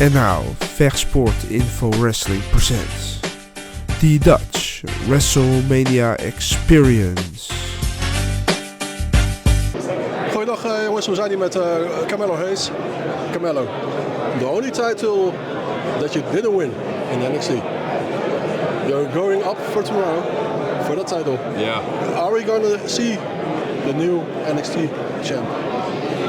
And now, Vechtsport Info Wrestling presents The Dutch Wrestlemania Experience. Goeiedag jongens, we zijn hier met Carmello Hayes. Carmello, the only title that you didn't win in NXT. You're going up for tomorrow for that title. Yeah. Are we going to see the new NXT champ?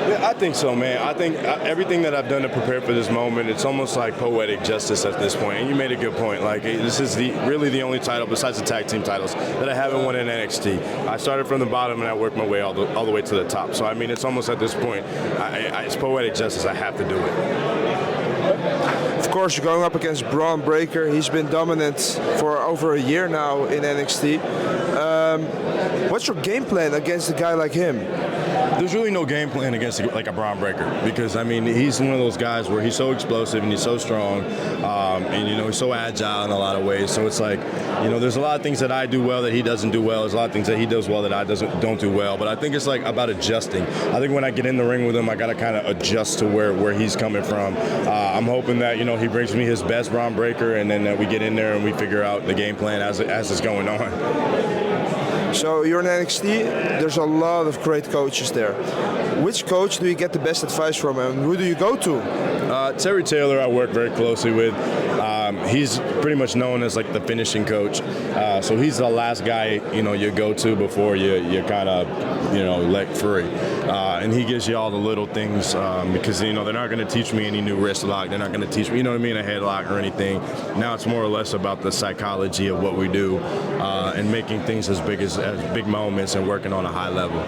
Yeah, I think so, man. I think everything that I've done to prepare for this moment, it's almost like poetic justice at this point. And you made a good point. Like, this is really the only title besides the tag team titles that I haven't won in NXT. I started from the bottom and I worked my way all the way to the top. So I mean, it's almost at this point, it's poetic justice. I have to do it. Of course, you're going up against Braun Breaker. He's been dominant for over a year now in NXT. What's your game plan against a guy like him? There's really no game plan against like a Braun Breaker because I mean he's one of those guys where he's so explosive and he's so strong, and you know he's so agile in a lot of ways. So it's like, you know, there's a lot of things that I do well that he doesn't do well. There's a lot of things that he does well that I don't do well. But I think it's like about adjusting. I think when I get in the ring with him, I gotta kind of adjust to where he's coming from. I'm hoping that, you know, he brings me his best Braun Breaker, and then we get in there and we figure out the game plan as it's going on. So you're in NXT, there's a lot of great coaches there. Which coach do you get the best advice from, and who do you go to? Terry Taylor I work very closely with. He's pretty much known as like the finishing coach. So he's the last guy, you know, you go to before you kind of, you know, let free. And he gives you all the little things because, you know, they're not going to teach me any new wrist lock. They're not going to teach me, you know what I mean, a headlock or anything. Now it's more or less about the psychology of what we do and making things as big moments and working on a high level.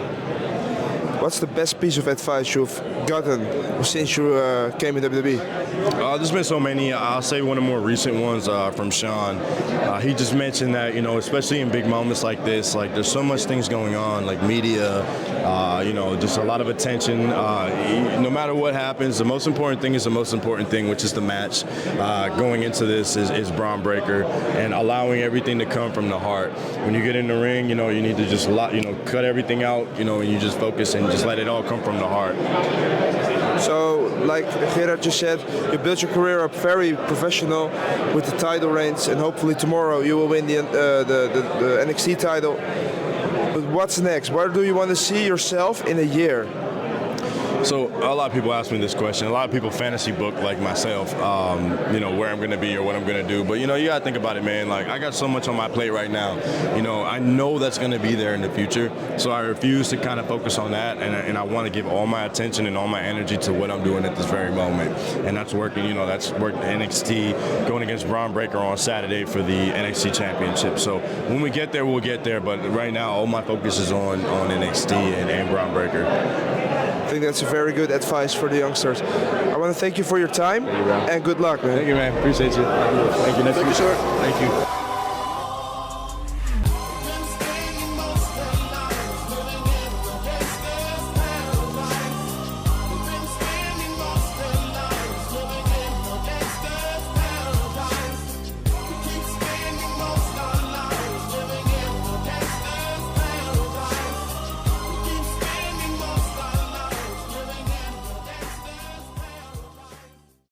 What's the best piece of advice you've gotten since you came in WWE? There's been so many. I'll say one of the more recent ones from Sean. He just mentioned that, you know, especially in big moments like this, like there's so much things going on, like media, you know, just a lot of attention. No matter what happens, the most important thing is the most important thing, which is the match. Going into this is Braun Breaker and allowing everything to come from the heart. When you get in the ring, you know, you need to just, you know, cut everything out, you know, and you just focus and just let it all come from the heart. So, like Gerard just said, you built your career up very professional with the title reigns, and hopefully tomorrow you will win the NXT title. But what's next? Where do you want to see yourself in a year? So a lot of people ask me this question. A lot of people fantasy book like myself, you know, where I'm going to be or what I'm going to do. But, you know, you got to think about it, man. Like, I got so much on my plate right now. You know, I know that's going to be there in the future. So I refuse to kind of focus on that. And I want to give all my attention and all my energy to what I'm doing at this very moment. And that's working, you know, that's working NXT, going against Braun Breaker on Saturday for the NXT Championship. So when we get there, we'll get there. But right now, all my focus is on NXT and Braun Breaker. I think that's a very good advice for the youngsters. I want to thank you for your time and good luck, man. Thank you, man. Appreciate you. Thank you. Thank you, sir. Thank you.